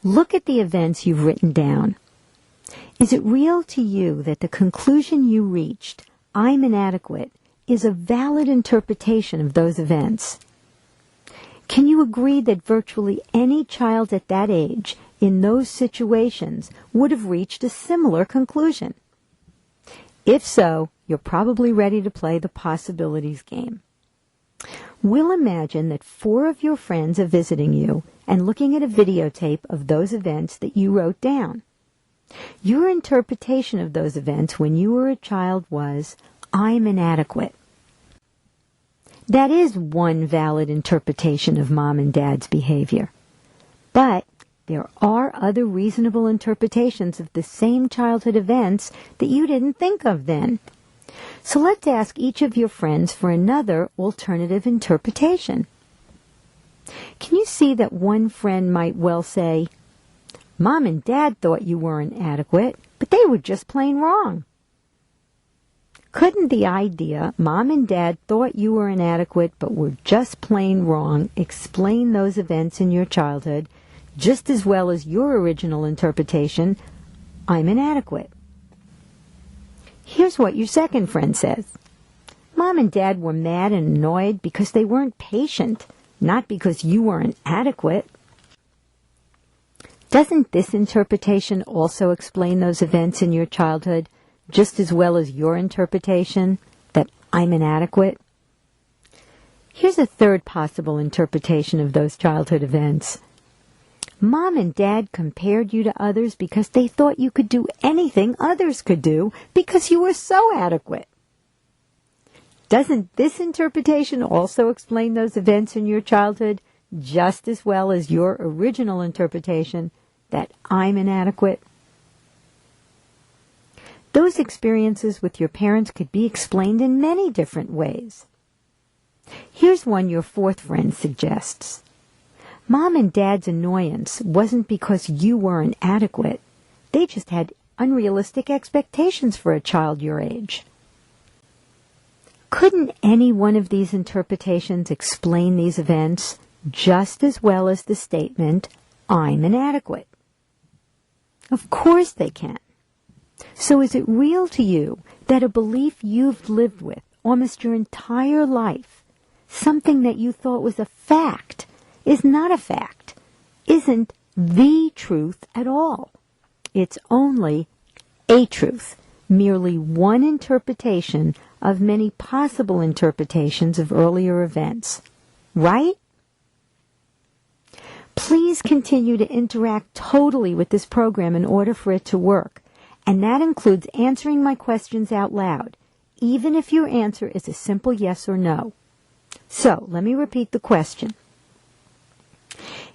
Look at the events you've written down. Is it real to you that the conclusion you reached, I'm inadequate, is a valid interpretation of those events? Can you agree that virtually any child at that age, in those situations, would have reached a similar conclusion? If so, you're probably ready to play the possibilities game. We'll imagine that 4 of your friends are visiting you and looking at a videotape of those events that you wrote down. Your interpretation of those events when you were a child was, I'm inadequate. That is one valid interpretation of Mom and Dad's behavior. But there are other reasonable interpretations of the same childhood events that you didn't think of then. So let's ask each of your friends for another alternative interpretation. Can you see that one friend might well say, Mom and Dad thought you weren't adequate, but they were just plain wrong? Couldn't the idea, Mom and Dad thought you were inadequate but were just plain wrong, explain those events in your childhood just as well as your original interpretation, I'm inadequate? Here's what your second friend says. Mom and Dad were mad and annoyed because they weren't patient, not because you weren't adequate. Doesn't this interpretation also explain those events in your childhood just as well as your interpretation, that I'm inadequate? Here's a third possible interpretation of those childhood events. Mom and Dad compared you to others because they thought you could do anything others could do because you were so adequate. Doesn't this interpretation also explain those events in your childhood just as well as your original interpretation, that I'm inadequate? Those experiences with your parents could be explained in many different ways. Here's one your fourth friend suggests. Mom and Dad's annoyance wasn't because you weren't adequate. They just had unrealistic expectations for a child your age. Couldn't any one of these interpretations explain these events just as well as the statement, I'm inadequate? Of course they can. So is it real to you that a belief you've lived with almost your entire life, something that you thought was a fact, is not a fact, isn't the truth at all? It's only a truth, merely one interpretation of many possible interpretations of earlier events. Right? Please continue to interact totally with this program in order for it to work. And that includes answering my questions out loud, even if your answer is a simple yes or no. So, let me repeat the question.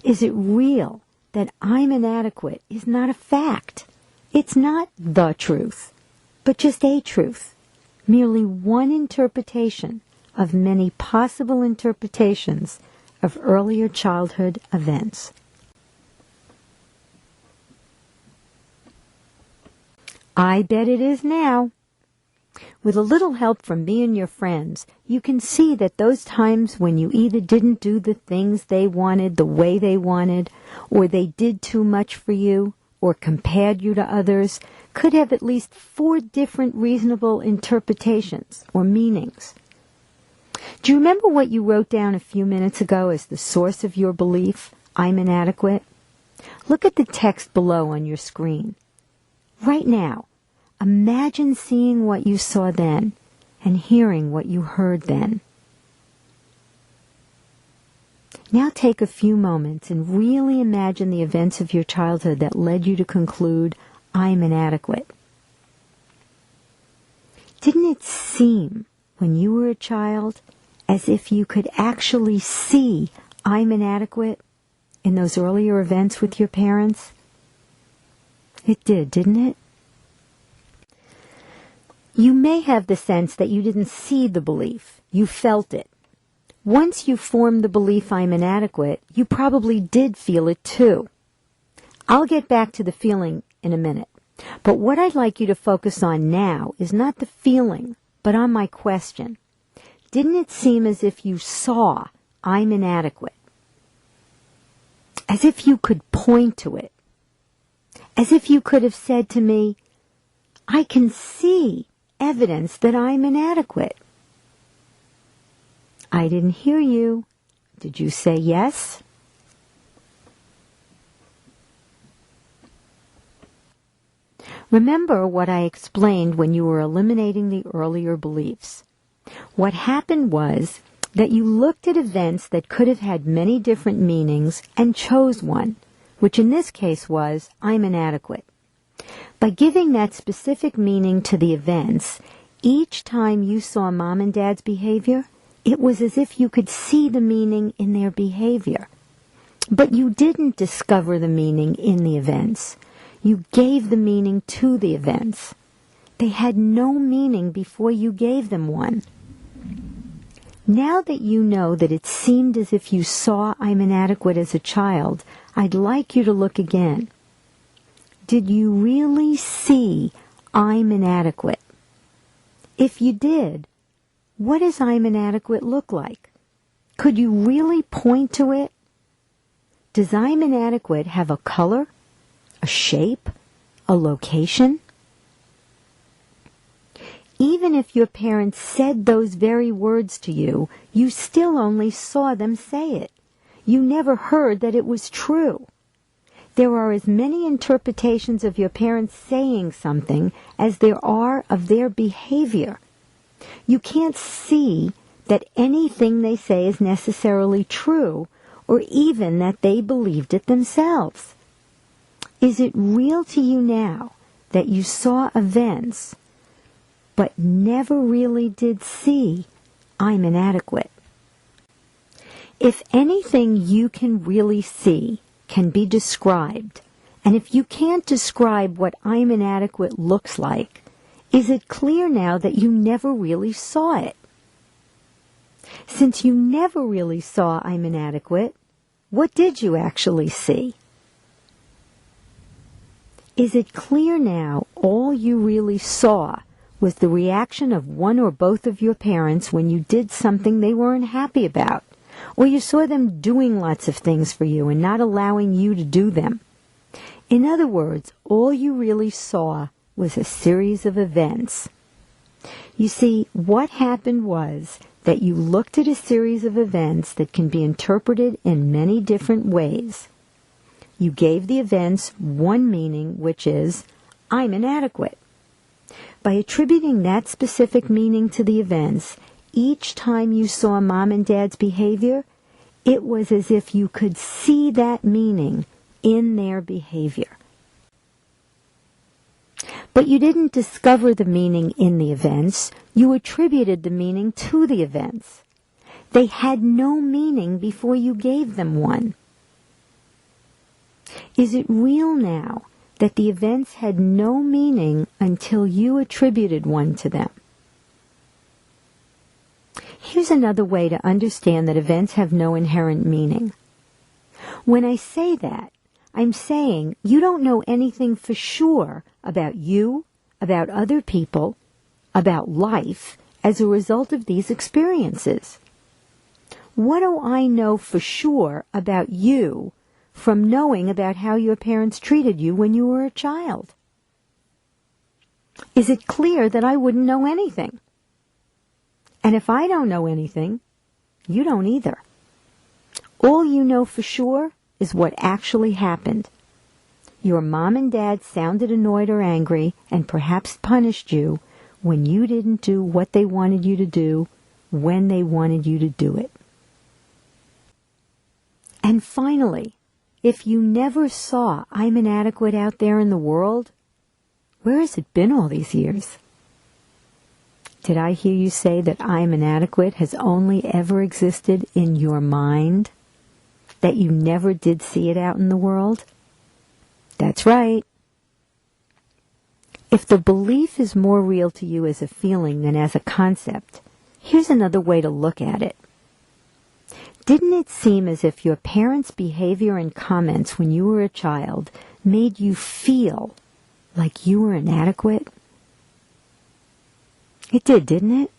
Is it real that I'm inadequate is not a fact? It's not the truth, but just a truth, merely one interpretation of many possible interpretations of earlier childhood events. I bet it is now. With a little help from me and your friends, you can see that those times when you either didn't do the things they wanted the way they wanted, or they did too much for you, or compared you to others, could have at least 4 different reasonable interpretations or meanings. Do you remember what you wrote down a few minutes ago as the source of your belief, I'm inadequate? Look at the text below on your screen. Right now, imagine seeing what you saw then and hearing what you heard then. Now take a few moments and really imagine the events of your childhood that led you to conclude, I'm inadequate. Didn't it seem, when you were a child, as if you could actually see I'm inadequate in those earlier events with your parents? It did, didn't it? You may have the sense that you didn't see the belief. You felt it. Once you formed the belief I'm inadequate, you probably did feel it too. I'll get back to the feeling in a minute. But what I'd like you to focus on now is not the feeling, but on my question. Didn't it seem as if you saw I'm inadequate? As if you could point to it As if you could have said to me, I can see evidence that I'm inadequate. I didn't hear you. Did you say yes? Remember what I explained when you were eliminating the earlier beliefs. What happened was that you looked at events that could have had many different meanings and chose one, which in this case was, I'm inadequate. By giving that specific meaning to the events, each time you saw Mom and Dad's behavior, it was as if you could see the meaning in their behavior. But you didn't discover the meaning in the events. You gave the meaning to the events. They had no meaning before you gave them one. Now that you know that it seemed as if you saw I'm inadequate as a child, I'd like you to look again. Did you really see I'm inadequate? If you did, what does I'm inadequate look like? Could you really point to it? Does I'm inadequate have a color, a shape, a location? Even if your parents said those very words to you, you still only saw them say it. You never heard that it was true. There are as many interpretations of your parents saying something as there are of their behavior. You can't see that anything they say is necessarily true, or even that they believed it themselves. Is it real to you now that you saw events but never really did see I'm inadequate? If anything you can really see can be described, and if you can't describe what I'm inadequate looks like, is it clear now that you never really saw it? Since you never really saw I'm inadequate, what did you actually see? Is it clear now all you really saw was the reaction of one or both of your parents when you did something they weren't happy about, or you saw them doing lots of things for you and not allowing you to do them? In other words, all you really saw was a series of events. You see, what happened was that you looked at a series of events that can be interpreted in many different ways. You gave the events one meaning, which is, I'm inadequate. By attributing that specific meaning to the events, each time you saw Mom and Dad's behavior, it was as if you could see that meaning in their behavior. But you didn't discover the meaning in the events, you attributed the meaning to the events. They had no meaning before you gave them one. Is it real now that the events had no meaning until you attributed one to them? Here's another way to understand that events have no inherent meaning. When I say that, I'm saying you don't know anything for sure about you, about other people, about life as a result of these experiences. What do I know for sure about you from knowing about how your parents treated you when you were a child? Is it clear that I wouldn't know anything? And if I don't know anything, you don't either. All you know for sure is what actually happened. Your mom and dad sounded annoyed or angry and perhaps punished you when you didn't do what they wanted you to do when they wanted you to do it. And finally, if you never saw I'm inadequate out there in the world, where has it been all these years? Did I hear you say that I'm inadequate has only ever existed in your mind? That you never did see it out in the world? That's right. If the belief is more real to you as a feeling than as a concept, here's another way to look at it. Didn't it seem as if your parents' behavior and comments when you were a child made you feel like you were inadequate? It did, didn't it?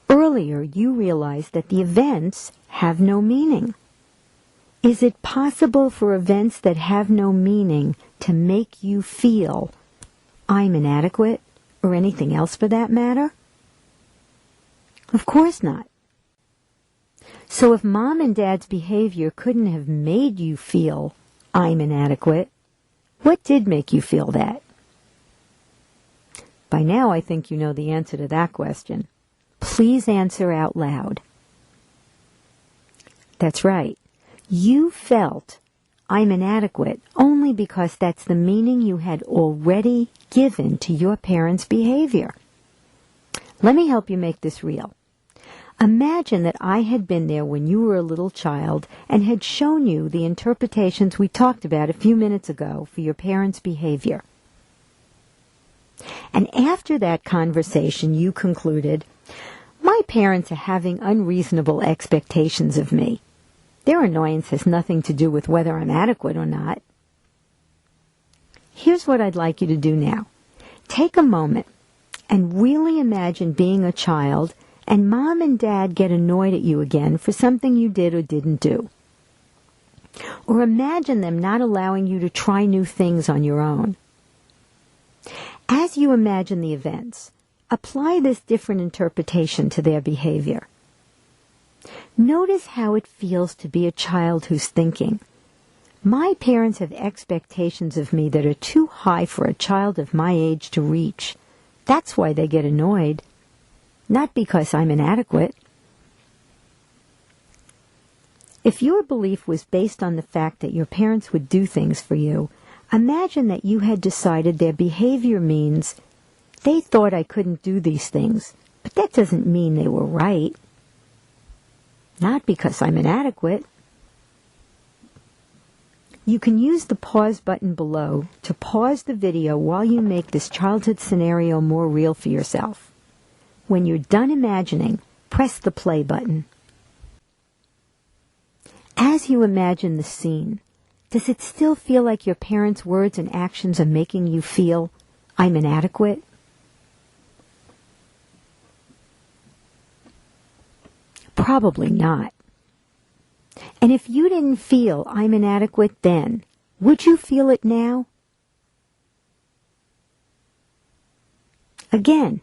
Earlier, you realized that the events have no meaning. Is it possible for events that have no meaning to make you feel I'm inadequate, or anything else for that matter? Of course not. So if mom and dad's behavior couldn't have made you feel I'm inadequate, what did make you feel that? By now I think you know the answer to that question. Please answer out loud. That's right. You felt I'm inadequate only because that's the meaning you had already given to your parents' behavior. Let me help you make this real. Imagine that I had been there when you were a little child and had shown you the interpretations we talked about a few minutes ago for your parents' behavior. And after that conversation, you concluded, my parents are having unreasonable expectations of me. Their annoyance has nothing to do with whether I'm adequate or not. Here's what I'd like you to do now. Take a moment and really imagine being a child and mom and dad get annoyed at you again for something you did or didn't do. Or imagine them not allowing you to try new things on your own. As you imagine the events, apply this different interpretation to their behavior. Notice how it feels to be a child who's thinking, my parents have expectations of me that are too high for a child of my age to reach. That's why they get annoyed. Not because I'm inadequate. If your belief was based on the fact that your parents would do things for you, imagine that you had decided their behavior means they thought I couldn't do these things, but that doesn't mean they were right. Not because I'm inadequate. You can use the pause button below to pause the video while you make this childhood scenario more real for yourself. When you're done imagining, press the play button. As you imagine the scene, does it still feel like your parents' words and actions are making you feel, I'm inadequate? Probably not. And if you didn't feel I'm inadequate then, would you feel it now? Again,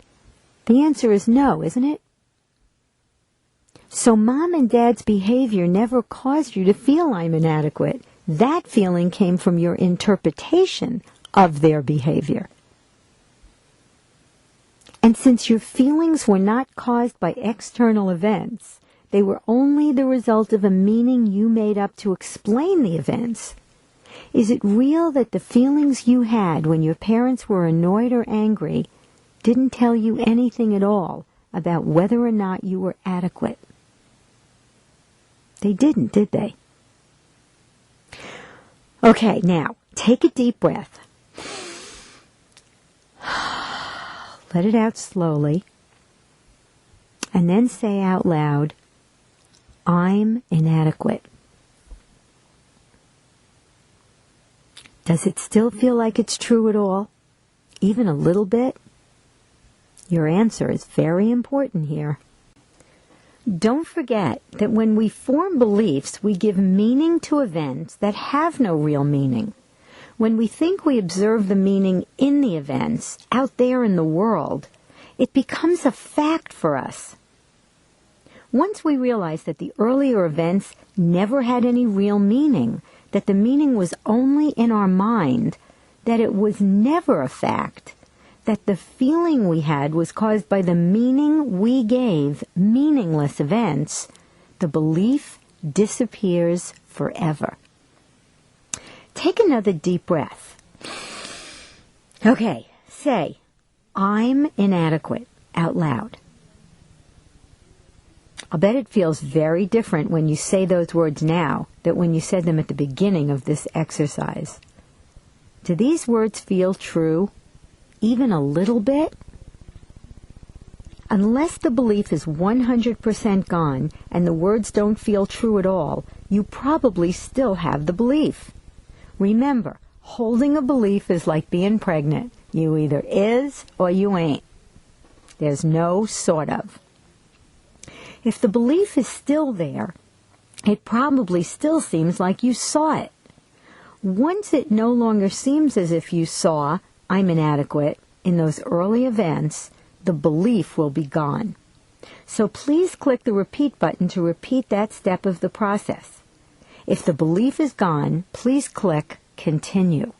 the answer is no, isn't it? So mom and dad's behavior never caused you to feel I'm inadequate. That feeling came from your interpretation of their behavior. And since your feelings were not caused by external events, they were only the result of a meaning you made up to explain the events. Is it real that the feelings you had when your parents were annoyed or angry didn't tell you anything at all about whether or not you were adequate? They didn't, did they? Okay, now, take a deep breath. Let it out slowly. And then say out loud, I'm inadequate. Does it still feel like it's true at all? Even a little bit? Your answer is very important here. Don't forget that when we form beliefs, we give meaning to events that have no real meaning. When we think we observe the meaning in the events out there in the world, it becomes a fact for us. Once we realize that the earlier events never had any real meaning, that the meaning was only in our mind, that it was never a fact, that the feeling we had was caused by the meaning we gave meaningless events, the belief disappears forever. Take another deep breath. Okay, say, I'm inadequate, out loud. I'll bet it feels very different when you say those words now than when you said them at the beginning of this exercise. Do these words feel true? Even a little bit? Unless the belief is 100% gone and the words don't feel true at all, you probably still have the belief. Remember, holding a belief is like being pregnant. You either is or you ain't. There's no sort of. If the belief is still there, it probably still seems like you saw it. Once it no longer seems as if you saw, I'm inadequate, in those early events, the belief will be gone. So please click the repeat button to repeat that step of the process. If the belief is gone, please click continue.